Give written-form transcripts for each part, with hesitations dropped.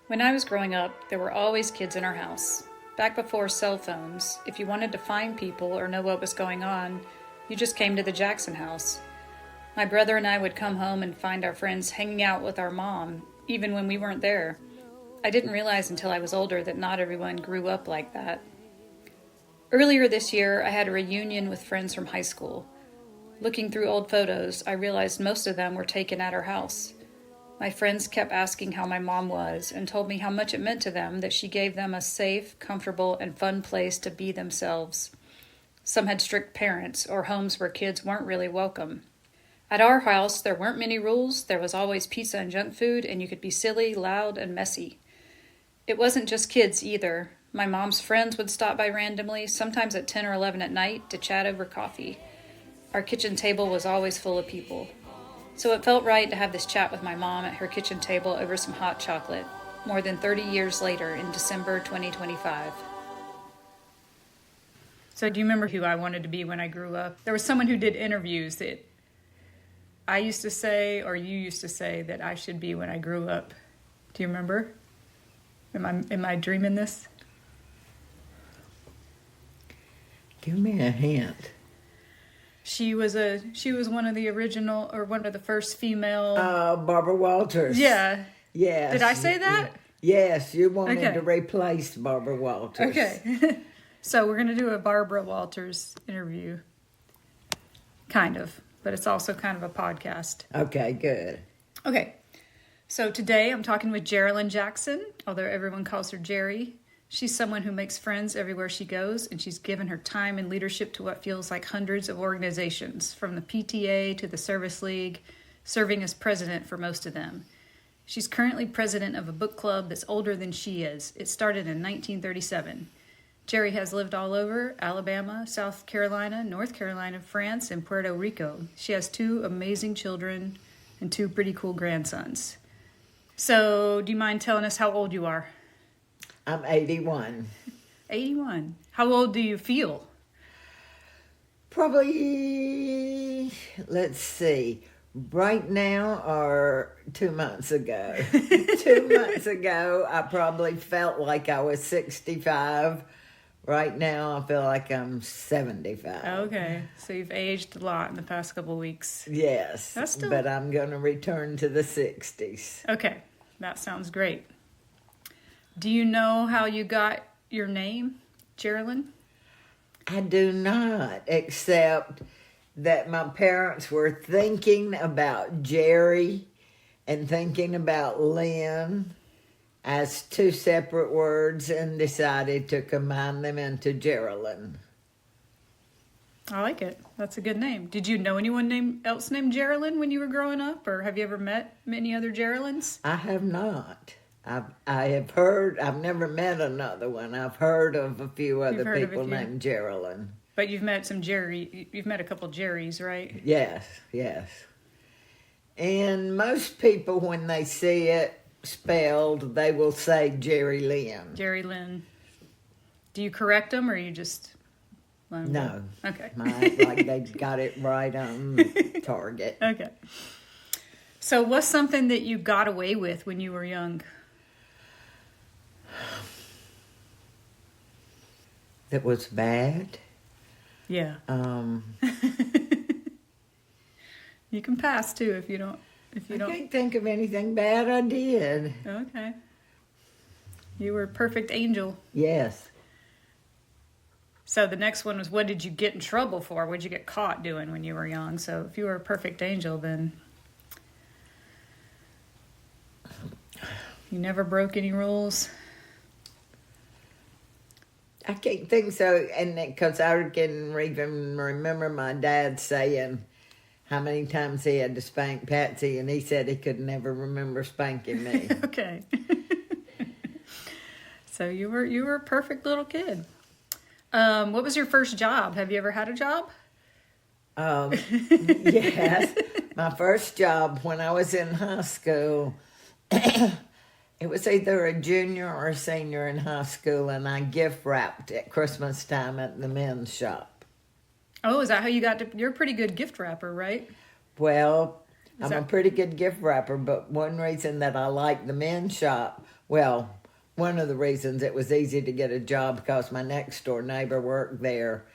When I was growing up, there were always kids in our house. Back before cell phones, if you wanted to find people or know what was going on, you just came to the Jackson house. My brother and I would come home and find our friends hanging out with our mom, even when we weren't there. I didn't realize until I was older that not everyone grew up like that. Earlier this year, I had a reunion with friends from high school. Looking through old photos, I realized most of them were taken at our house. My friends kept asking how my mom was and told me how much it meant to them that she gave them a safe, comfortable, and fun place to be themselves. Some had strict parents or homes where kids weren't really welcome. At our house, there weren't many rules. There was always pizza and junk food, and you could be silly, loud, and messy. It wasn't just kids either. My mom's friends would stop by randomly, sometimes at 10 or 11 at night, to chat over coffee. Our kitchen table was always full of people. So it felt right to have this chat with my mom at her kitchen table over some hot chocolate, more than 30 years later in December 2025. So do you remember who I wanted to be when I grew up? There was someone who did interviews that I used to say, or you used to say, that I should be when I grew up. Do you remember? Am I dreaming this? Give me a hint. She was one of the original, or one of the first female. Barbara Walters. Yeah. Yes. Did I say that? Yes, you wanted to replace Barbara Walters. Okay. So we're going to do a Barbara Walters interview. Kind of. But it's also kind of a podcast. Okay, good. Okay. So today I'm talking with Jeri Jackson, although everyone calls her Jeri. She's someone who makes friends everywhere she goes, and she's given her time and leadership to what feels like hundreds of organizations, from the PTA to the Service League, serving as president for most of them. She's currently president of a book club that's older than she is. It started in 1937. Jeri has lived all over Alabama, South Carolina, North Carolina, France, and Puerto Rico. She has 2 amazing children and 2 pretty cool grandsons. So, do you mind telling us how old you are? I'm 81. 81. How old do you feel? Probably, let's see, right now or 2 months ago. 2 months ago, I probably felt like I was 65. Right now, I feel like I'm 75. Okay, so you've aged a lot in the past couple of weeks. Yes, but I'm going to return to the 60s. Okay, that sounds great. Do you know how you got your name, Jeri? I do not, except that my parents were thinking about Jeri and thinking about Lynn as 2 separate words and decided to combine them into Jeri. I like it. That's a good name. Did you know anyone else named Jeri when you were growing up, or have you ever met many other Jerilyn's? I have not. I have heard, I've never met another one. I've heard of a few other people named Jeri. But you've met you've met a couple Jerrys, right? Yes. And most people, when they see it spelled, they will say Jeri Lynn. Jeri Lynn. Do you correct them, or you just let them No. go? Okay. Like they got it right on target. Okay. So what's something that you got away with when you were young? That was bad? Yeah. You can pass too if you don't. I can't think of anything bad I did. Okay. You were a perfect angel. Yes. So the next one was, what did you get in trouble for? What did you get caught doing when you were young? So if you were a perfect angel, then you never broke any rules. I can't think so, and because I can even remember my dad saying how many times he had to spank Patsy, and he said he could never remember spanking me. Okay. So you were a perfect little kid. What was your first job? Have you ever had a job? Yes. My first job when I was in high school, it was either a junior or a senior in high school, and I gift wrapped at Christmas time at the men's shop. Oh, is that how you got to... You're a pretty good gift wrapper, right? Well, I'm a pretty good gift wrapper, but one reason that I liked the men's shop Well, one of the reasons it was easy to get a job because my next door neighbor worked there,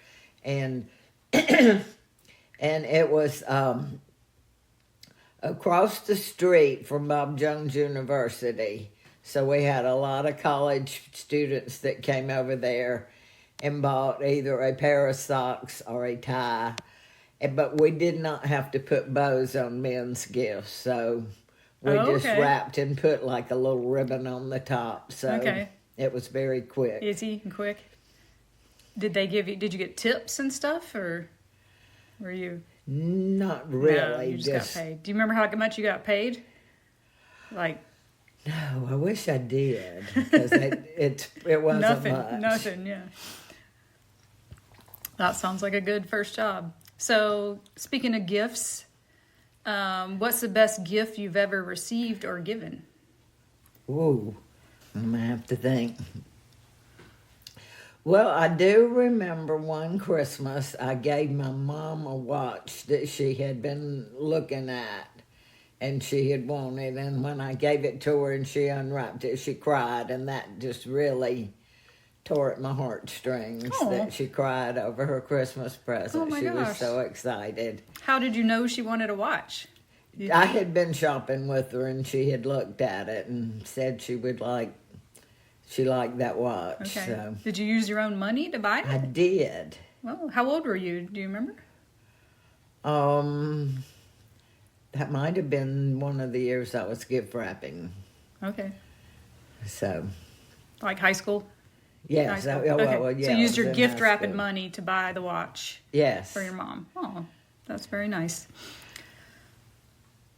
and and it was across the street from Bob Jones University. So we had a lot of college students that came over there and bought either a pair of socks or a tie. But we did not have to put bows on men's gifts, so we just wrapped and put like a little ribbon on the top. So it was very quick. Easy and quick. Did you get tips and stuff, or were you? Not really. No, you just got paid. Do you remember how much you got paid? Like. No, I wish I did, because it wasn't much. Nothing, yeah. That sounds like a good first job. So, speaking of gifts, what's the best gift you've ever received or given? Ooh, I'm going to have to think. Well, I do remember one Christmas I gave my mom a watch that she had been looking at and she had wanted. And when I gave it to her and she unwrapped it, she cried. And that just really tore at my heartstrings that she cried over her Christmas present. She was so excited. How did you know she wanted a watch? I had been shopping with her and she had looked at it and said she liked that watch. Okay. So. Did you use your own money to buy it? I did. Well, how old were you? Do you remember? That might have been one of the years I was gift wrapping. Okay. So. Like high school? Yes. Okay. Well, yeah, so you used your gift wrapping money to buy the watch. Yes. For your mom. Oh, that's very nice.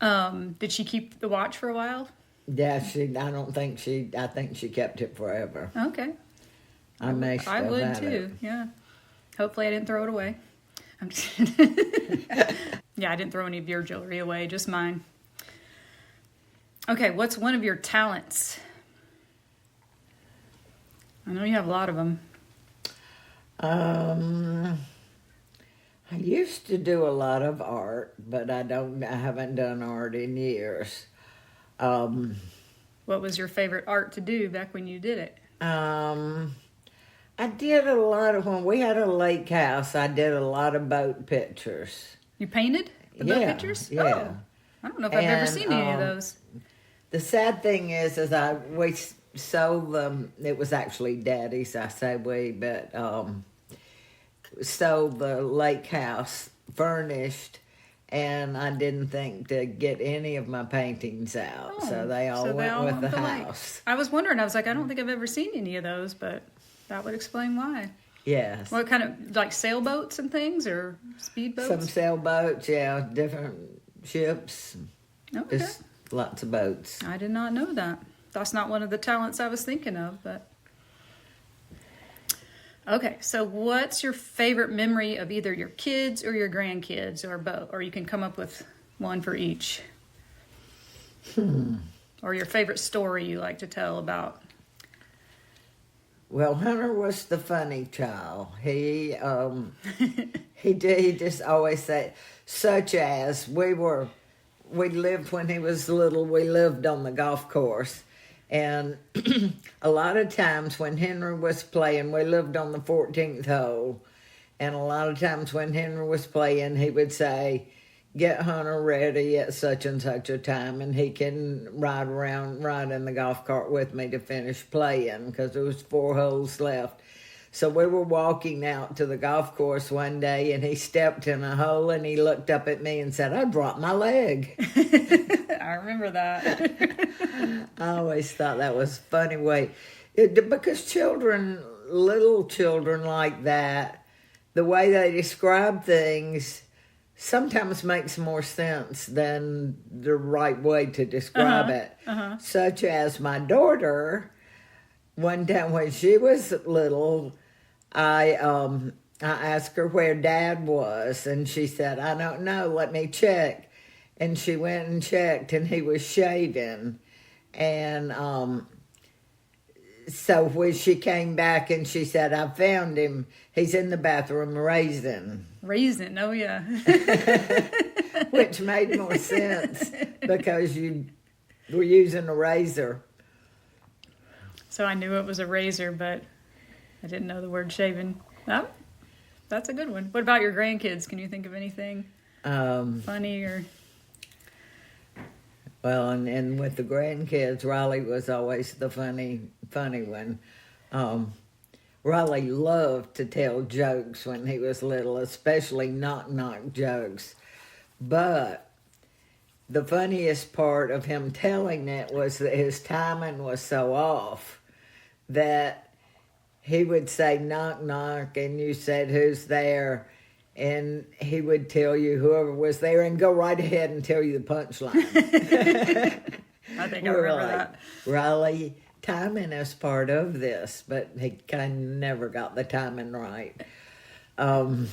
Did she keep the watch for a while? Yeah, I think she kept it forever. Okay. I would too. Yeah. Hopefully I didn't throw it away. I'm just kidding. Yeah, I didn't throw any of your jewelry away, just mine. Okay, what's one of your talents? I know you have a lot of them. I used to do a lot of art, but I haven't done art in years. What was your favorite art to do back when you did it? I did a lot of, when we had a lake house, I did a lot of boat pictures. You painted the boat pictures? Yeah. Oh, I don't know if I've ever seen any of those. The sad thing is we sold them, it was actually Daddy's, I say we, but sold the lake house furnished, and I didn't think to get any of my paintings out, so they all went with the house. I was wondering, I was like, I don't think I've ever seen any of those, but that would explain why. Yes. What kind of, like sailboats and things, or speedboats? Some sailboats, yeah, different ships, just lots of boats. I did not know that. That's not one of the talents I was thinking of, but... Okay, so what's your favorite memory of either your kids or your grandkids, or both? Or you can come up with one for each. Or your favorite story you like to tell about. Well, Hunter was the funny child. He just always said, such as we lived when he was little, we lived on the golf course. And a lot of times when Henry was playing, we lived on the 14th hole. And a lot of times when Henry was playing, he would say, get Hunter ready at such and such a time, and he can ride in the golf cart with me to finish playing, because there was 4 holes left. So we were walking out to the golf course one day, and he stepped in a hole, and he looked up at me and said, I dropped my leg. I remember that. I always thought that was a funny way. Because little children like that, the way they describe things sometimes makes more sense than the right way to describe it. Such as my daughter, one time when she was little, I asked her where Dad was, and she said, I don't know, let me check. And she went and checked, and he was shaving. And so when she came back and she said, I found him, he's in the bathroom raising. Raisin, oh yeah. Which made more sense because you were using a razor. So I knew it was a razor, but I didn't know the word shaven. Oh, that's a good one. What about your grandkids? Can you think of anything funny or? Well, and with the grandkids, Riley was always the funny one. Riley loved to tell jokes when he was little, especially knock-knock jokes. But the funniest part of him telling it was that his timing was so off that he would say knock-knock, and you said, "Who's there?" And he would tell you whoever was there and go right ahead and tell you the punchline. I think I remember that. Riley, timing is part of this, but he kind of never got the timing right. Trying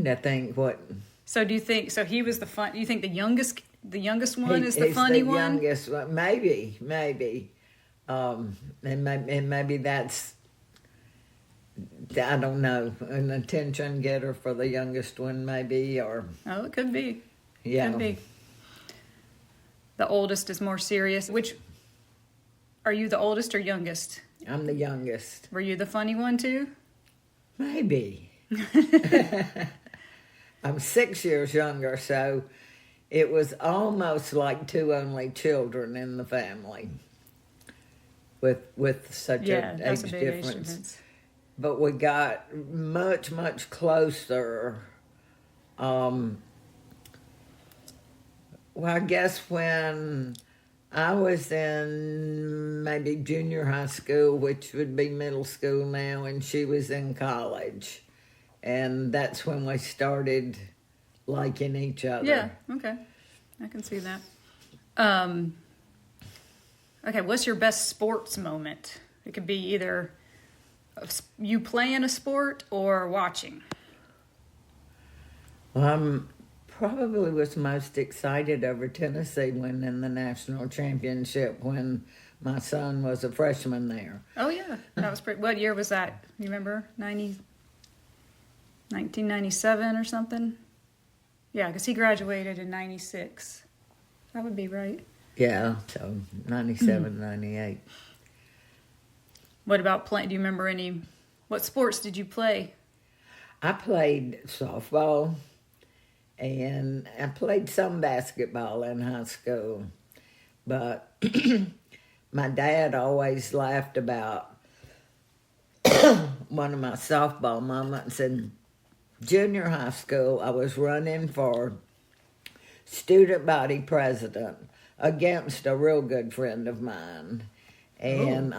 to think what. So do you think? So he was the fun. You think the youngest one is the funny one? Youngest one, maybe. And maybe that's. I don't know, an attention getter for the youngest one, maybe, or. Oh, it could be. Yeah. Could be. The oldest is more serious. Which, are you the oldest or youngest? I'm the youngest. Were you the funny one too? Maybe. I'm 6 years younger, so it was almost like two only children in the family with such an age difference. But we got much, much closer. Well, I guess when I was in maybe junior high school, which would be middle school now, and she was in college. And that's when we started liking each other. Yeah, okay. I can see that. Okay, what's your best sports moment? It could be either you playing a sport or watching. Well, probably was most excited over Tennessee winning the national championship when my son was a freshman there. Oh, yeah. That was pretty. What year was that? You remember? 1997 or something? Yeah, because he graduated in 96. That would be right. Yeah, so 97, 98. What about playing? Do you remember what sports did you play? I played softball, and I played some basketball in high school. But my dad always laughed about one of my softball moments in junior high school. I was running for student body president against a real good friend of mine. And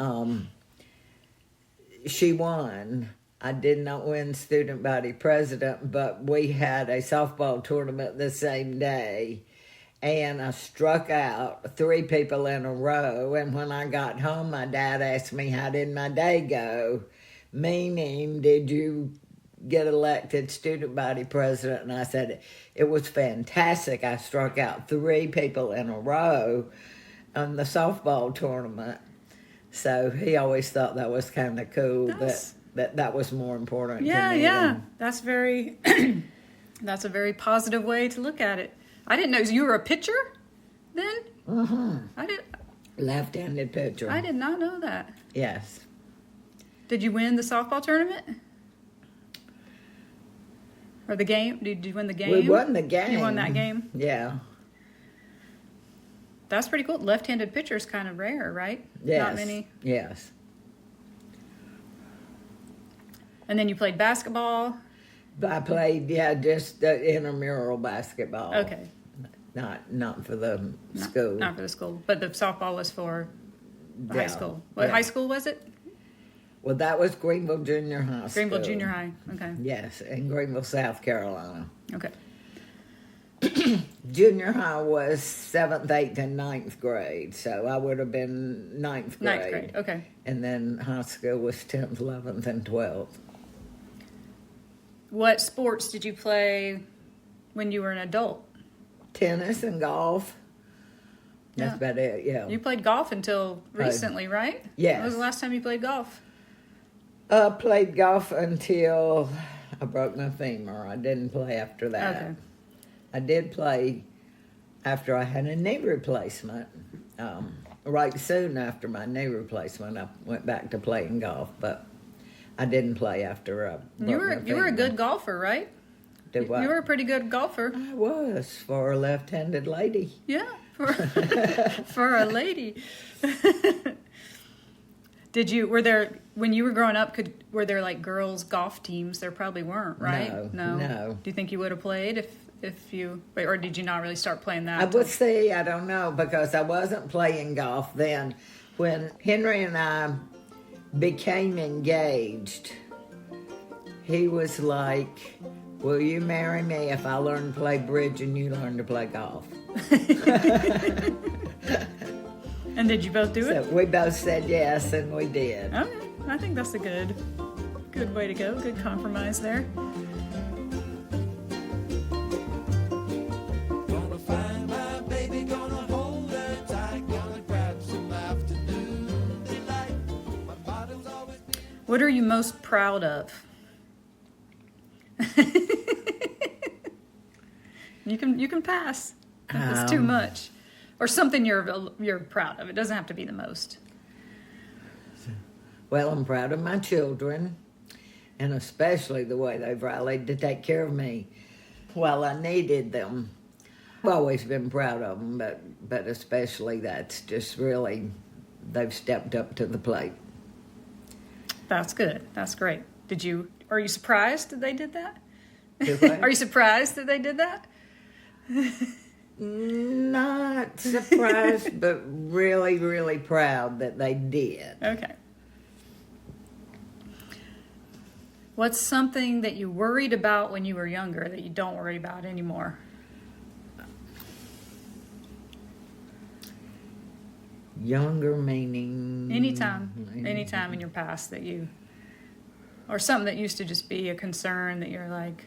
she won. I did not win student body president, but we had a softball tournament the same day. And I struck out 3 people in a row. And when I got home, my dad asked me, how did my day go? Meaning, did you get elected student body president? And I said, it was fantastic. I struck out 3 people in a row on the softball tournament. So he always thought that was kind of cool. That was more important to me. Yeah. That's very, that's a very positive way to look at it. I didn't know you were a pitcher then? Left-handed pitcher. I did not know that. Yes. Did you win the softball tournament? Or the game? Did you win the game? We won the game. You won that game? Yeah. That's pretty cool. Left-handed pitcher is kind of rare, right? Yes. Not many. Yes. And then you played basketball? I played, just intramural basketball. Okay. Not for the school. Not for the school. But the softball was for the high school. What yeah. high school was it? Well, that was Greenville Junior High School. Greenville Junior High. Okay. Yes, in Greenville, South Carolina. Okay. Junior high was 7th, 8th, and 9th grade, so I would have been 9th grade. 9th grade, okay. And then high school was 10th, 11th, and 12th. What sports did you play when you were an adult? Tennis and golf. That's about it, yeah. You played golf until recently, right? Yes. When was the last time you played golf? Played golf until I broke my femur. I didn't play after that. Okay. I did play after I had a knee replacement. right soon after my knee replacement, I went back to playing golf, but I didn't play after I broke my You were a finger. good golfer, right? Did what? You were a pretty good golfer. I was, for a left-handed lady. Yeah, for a lady. When you were growing up, were there like girls' golf teams? There probably weren't, right? No. Do you think you would have played if you, or did you not really start playing that? I don't know, because I wasn't playing golf then. When Henry and I became engaged, he was like, will you marry me if I learn to play bridge and you learn to play golf? And did you both do it? So we both said yes, and we did. Okay, I think that's a good way to go. Good compromise there. Gonna find my baby, gonna hold her tight, gonna grab some afternoon delight. My bottom's always been... What are you most proud of? You can pass if it's too much, or something you're proud of. It doesn't have to be the most. Well, I'm proud of my children, and especially the way they've rallied to take care of me while I needed them. I've always been proud of them, but especially that's just really, they've stepped up to the plate. That's good. That's great. Are you surprised that they did that? Do what? Are you surprised that they did that? Not surprised, but really, really proud that they did. Okay. What's something that you worried about when you were younger that you don't worry about anymore? Younger meaning... Anytime in your past that you... Or something that used to just be a concern that you're like...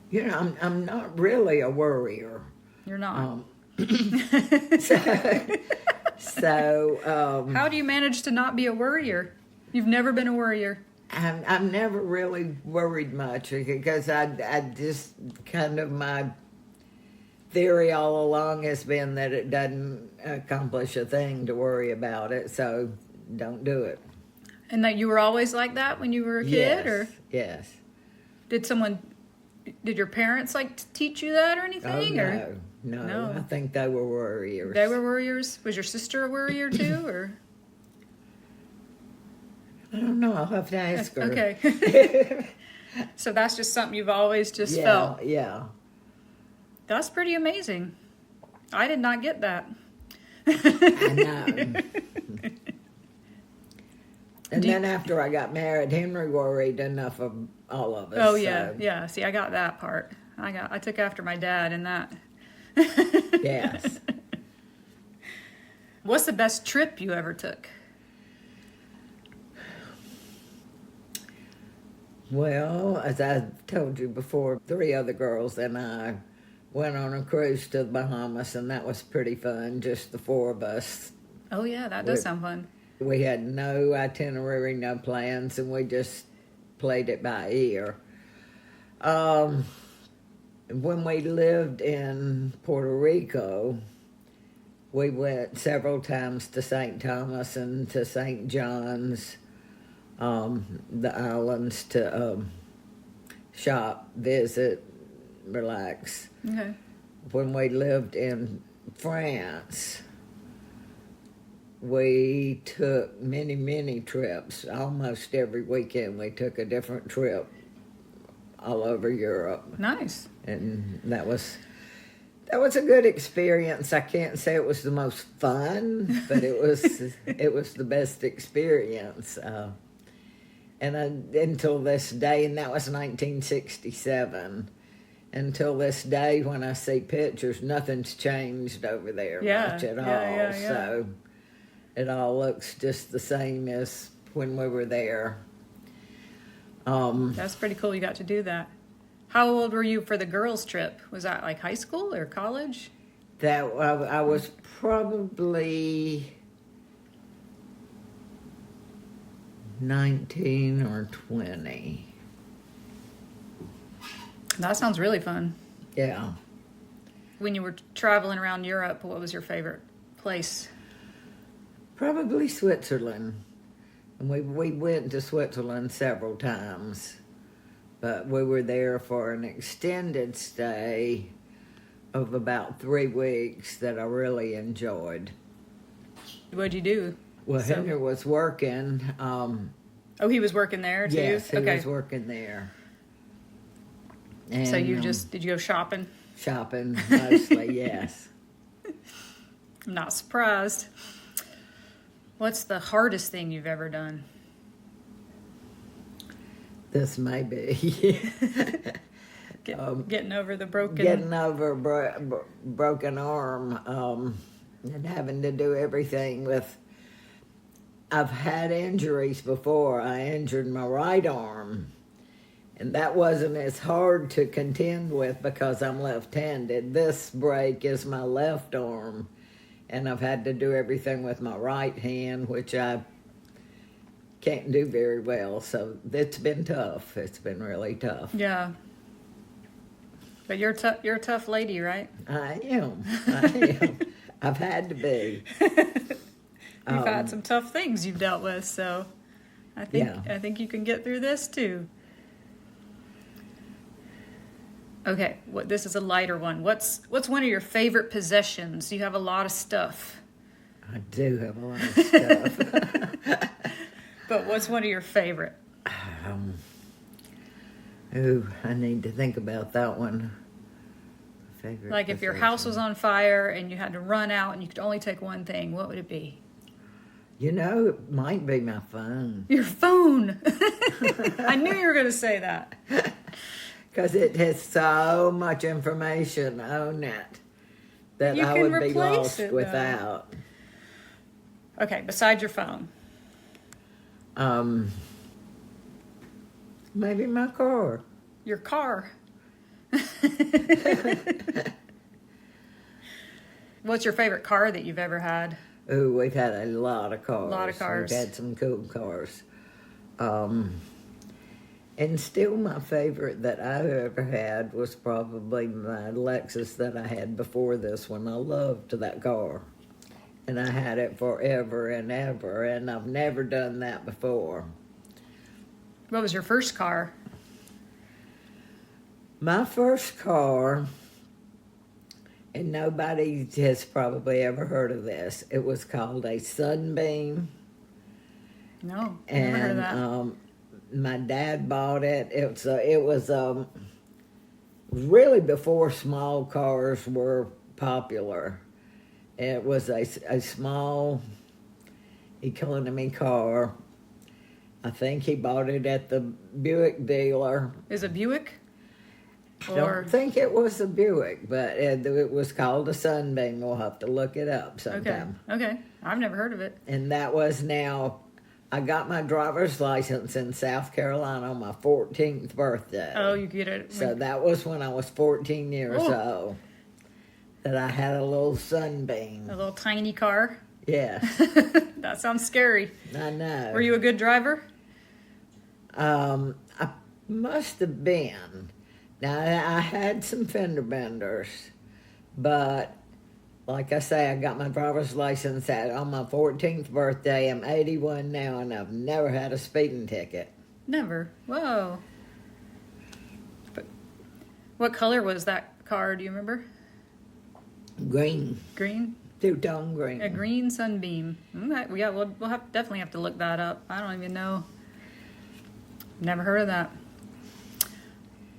You know, I'm not really a worrier. You're not. So How do you manage to not be a worrier? You've never been a worrier. I've never really worried much because I just kind of, my theory all along has been that it doesn't accomplish a thing to worry about it, so don't do it. And that you were always like that when you were a kid? Yes, Or yes. did your parents teach you that or anything? Oh, or? no. I think they were worriers. They were worriers? Was your sister a worrier too? Or I don't know. I'll have to ask her. Okay. So that's just something you've always just felt. Yeah. That's pretty amazing. I did not get that. I know. And then after I got married, Henry worried enough of all of us. Oh yeah, so. yeah. See, I got that part. I took after my dad in that. Yes. What's the best trip you ever took? Well, as I told you before, 3 other girls and I went on a cruise to the Bahamas, and that was pretty fun, just the 4 of us. Oh yeah, that does sound fun. We had no itinerary, no plans, and we just played it by ear. When we lived in Puerto Rico, we went several times to St. Thomas and to St. John's, the islands, to shop, visit, relax. Okay. When we lived in France, we took many, many trips. Almost every weekend we took a different trip all over Europe. Nice. And that was a good experience. I can't say it was the most fun, but it was the best experience. Until this day, and that was 1967. Until this day, when I see pictures, nothing's changed over there much at all. Yeah. So it all looks just the same as when we were there. That's pretty cool. You got to do that. How old were you for the girls' trip? Was that like high school or college? That I was probably 19 or 20. That sounds really fun. Yeah. when you were traveling around Europe, what was your favorite place? Probably Switzerland. And we went to Switzerland several times. But we were there for an extended stay of about 3 weeks that I really enjoyed. What'd you do? Well, Henry was working. Oh, he was working there too? Yes, he was working there. And, so did you go shopping? Shopping, mostly, yes. I'm not surprised. What's the hardest thing you've ever done? This may be. Getting over the broken... Getting over a broken arm and having to do everything with... I've had injuries before. I injured my right arm, and that wasn't as hard to contend with because I'm left-handed. This break is my left arm, and I've had to do everything with my right hand, which I can't do very well, so it's been tough. It's been really tough. Yeah. But you're a tough lady, right? I am. I am. I've had to be. You've had some tough things you've dealt with, so I think you can get through this too. Okay, this is a lighter one. What's one of your favorite possessions? You have a lot of stuff. I do have a lot of stuff. But what's one of your favorite? I need to think about that one. Favorite like if your house was on fire and you had to run out and you could only take one thing, what would it be? You know, it might be my phone. Your phone! I knew you were going to say that. Because it has so much information on it that You I can would be replace lost it, without. Okay, besides your phone. Maybe my car. Your car. What's your favorite car that you've ever had? Ooh, we've had a lot of cars. A lot of cars. We've had some cool cars. And still my favorite that I've ever had was probably my Lexus that I had before this one. I loved that car. And I had it forever and ever, and I've never done that before. What was your first car? My first car, and nobody has probably ever heard of this, it was called a Sunbeam. No, I never heard of that. My dad bought it. It was really before small cars were popular. It was a small economy car. I think he bought it at the Buick dealer. Is it Buick? I don't think it was a Buick, but it was called a Sunbeam. We'll have to look it up sometime. Okay. I've never heard of it. And that was I got my driver's license in South Carolina on my 14th birthday. Oh, you get it. So that was when I was 14 years old that I had a little Sunbeam. A little tiny car? Yes. That sounds scary. I know. Were you a good driver? I must have been. Now, I had some fender benders, but like I say, I got my driver's license on my 14th birthday. I'm 81 now, and I've never had a speeding ticket. Never. Whoa. But what color was that car? Do you remember? Green. Green? Two-tone green. A green Sunbeam. Okay. Yeah, we'll definitely have to look that up. I don't even know. Never heard of that.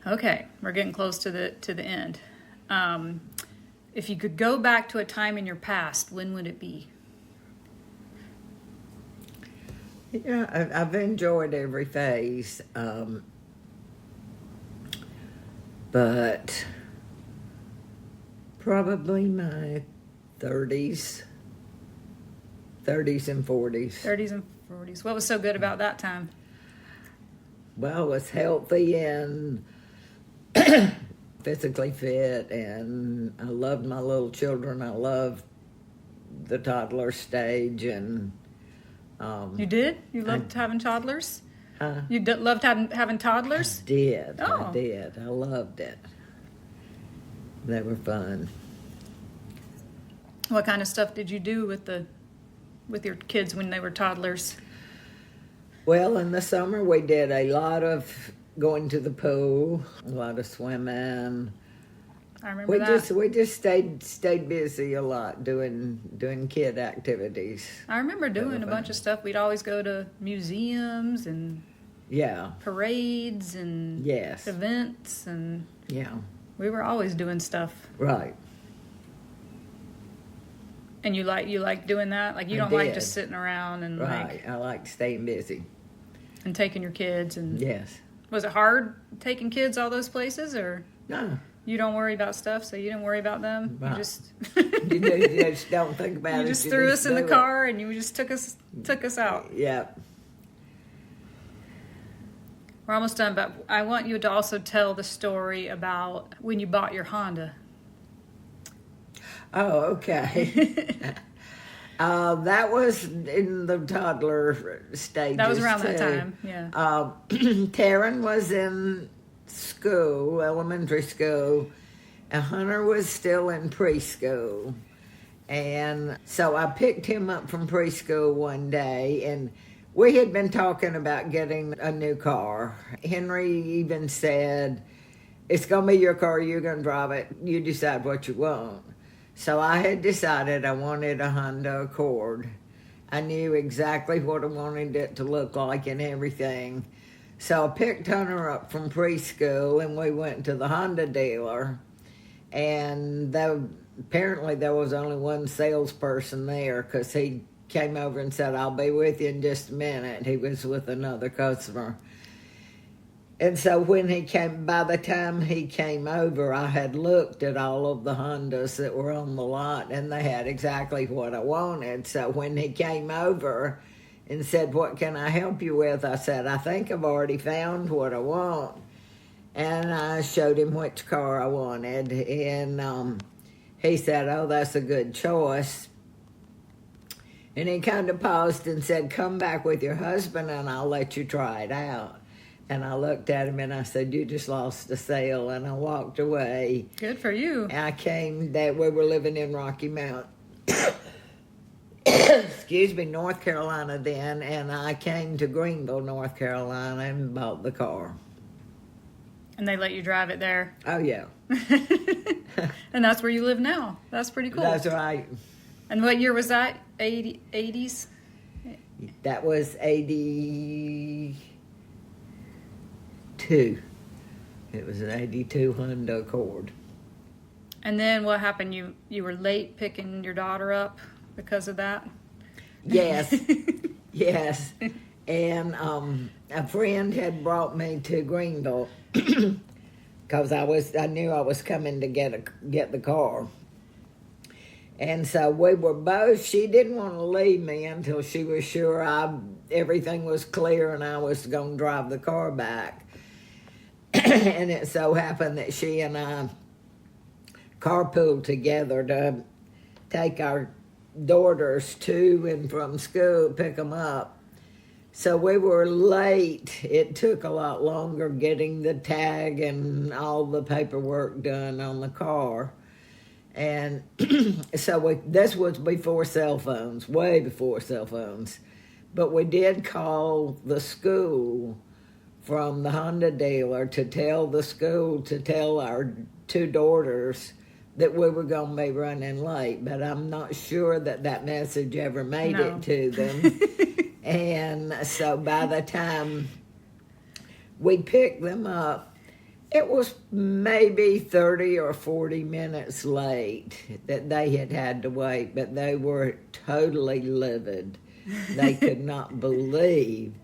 Okay, we're getting close to the end. If you could go back to a time in your past, when would it be? Yeah, I've enjoyed every phase, but probably my 30s and 40s. 30s and 40s. What was so good about that time? Well, I was healthy and physically fit, and I loved my little children. I loved the toddler stage, and you did? You loved having toddlers? Huh? You loved having toddlers? I did. Oh. I did. I loved it. They were fun. What kind of stuff did you do with your kids when they were toddlers? Well, in the summer we did a lot of going to the pool, a lot of swimming. I remember that. We just stayed busy a lot doing kid activities. I remember doing a bunch of stuff. We'd always go to museums and Yeah. parades and Yes. events, and Yeah. we were always doing stuff. Right. And you like doing that? Like, you I don't like did. just sitting around and Right. I like staying busy. and taking your kids. And Yes. was it hard taking kids all those places, or No. you don't worry about stuff, so you didn't worry about them? Right. You just You just don't think about it. you just threw us in the do it. car and you just took us out. Yeah. We're almost done, but I want you to also tell the story about when you bought your Honda. Oh, okay. That was in the toddler stages. That was around that too. time, yeah. Taryn was in school, elementary school, and Hunter was still in preschool. And so I picked him up from preschool one day, and we had been talking about getting a new car. Henry even said, "It's going to be your car, you're going to drive it, you decide what you want." So I had decided I wanted a Honda Accord. I knew exactly what I wanted it to look like and everything. So I picked Hunter up from preschool and we went to the Honda dealer. And apparently there was only one salesperson there, because he came over and said, "I'll be with you in just a minute." He was with another customer. And so by the time he came over, I had looked at all of the Hondas that were on the lot, and they had exactly what I wanted. So when he came over and said, "What can I help you with?" I said, "I think I've already found what I want." And I showed him which car I wanted, and he said, "Oh, that's a good choice." And he kind of paused and said, "Come back with your husband and I'll let you try it out." And I looked at him and I said, "You just lost a sale." And I walked away. Good for you. And we were living in Rocky Mount, excuse me, North Carolina then. And I came to Greenville, North Carolina, and bought the car. And they let you drive it there. Oh, yeah. And that's where you live now. That's pretty cool. That's right. And what year was that? 80s? That was 82. It was an 82 Honda Accord. And then what happened? You were late picking your daughter up because of that? Yes. Yes. And a friend had brought me to Greenville because I knew I was coming to get the car. And so we were both, she didn't want to leave me until she was sure everything was clear and I was going to drive the car back. And it so happened that she and I carpooled together to take our daughters to and from school, pick them up. So we were late. It took a lot longer getting the tag and all the paperwork done on the car. And so this was before cell phones, way before cell phones. But we did call the school from the Honda dealer to tell our two daughters that we were going to be running late. But I'm not sure that message ever made No. it to them. And so by the time we picked them up, it was maybe 30 or 40 minutes late that they had to wait, but they were totally livid. They could not believe.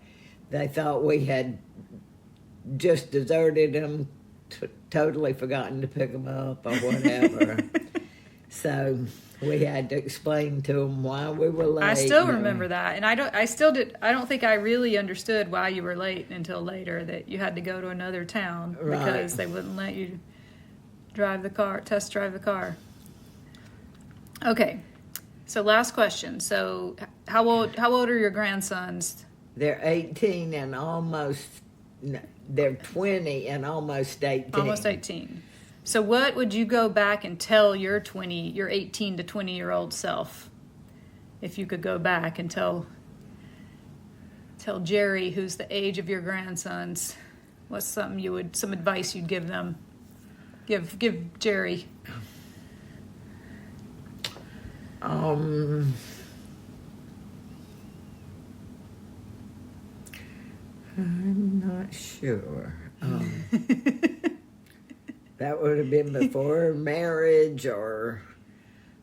They thought we had just deserted them, totally forgotten to pick them up or whatever. So we had to explain to them why we were late. I still remember that, and I don't think I really understood why you were late until later, that you had to go to another town because they wouldn't let you test drive the car. Okay, so last question. So how old are your grandsons? They're 18 and they're 20 and almost 18. Almost 18. So what would you go back and tell your 18 to 20-year-old self? If you could go back and tell Jeri, who's the age of your grandsons, what's some advice you'd give them? Give Jeri. I'm not sure. That would have been before marriage, or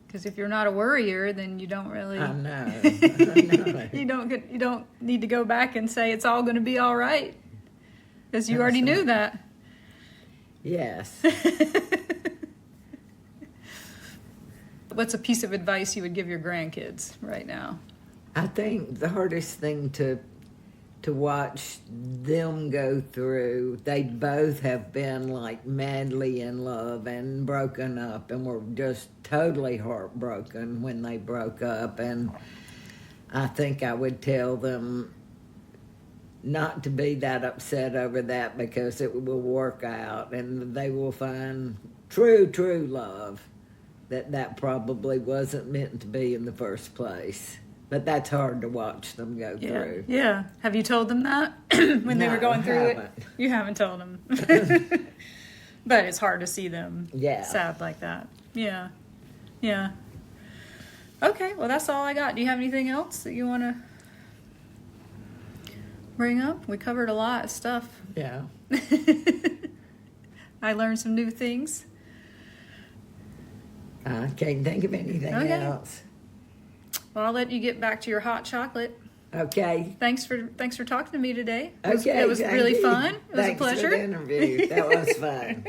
because if you're not a worrier, then you don't really. I know. You don't need to go back and say it's all going to be all right, because you already knew that. Yes. What's a piece of advice you would give your grandkids right now? I think the hardest thing to watch them go through, they both have been like madly in love and broken up and were just totally heartbroken when they broke up. And I think I would tell them not to be that upset over that, because it will work out and they will find true love. That probably wasn't meant to be in the first place. But that's hard to watch them go through. Yeah. Have you told them that when they were going through it? You haven't told them. But it's hard to see them sad like that. Yeah. Yeah. Okay, well, that's all I got. Do you have anything else that you want to bring up? We covered a lot of stuff. Yeah. I learned some new things. I can't think of anything else. Well, I'll let you get back to your hot chocolate. Okay. Thanks for talking to me today. Okay. It was really fun. It was a pleasure. Thanks for the interview. That was fun.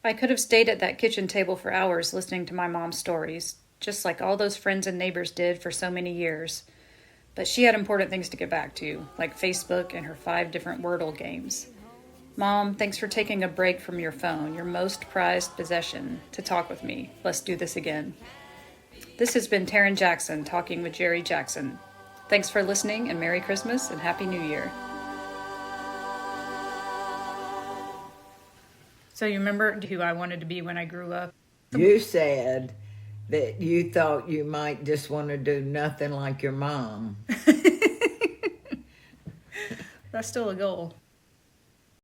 I could have stayed at that kitchen table for hours listening to my mom's stories, just like all those friends and neighbors did for so many years. But she had important things to get back to, like Facebook and her 5 different Wordle games. Mom, thanks for taking a break from your phone, your most prized possession, to talk with me. Let's do this again. This has been Taryn Jackson talking with Jeri Jackson. Thanks for listening, and Merry Christmas and Happy New Year. So you remember who I wanted to be when I grew up? You said that you thought you might just want to do nothing like your mom. That's still a goal.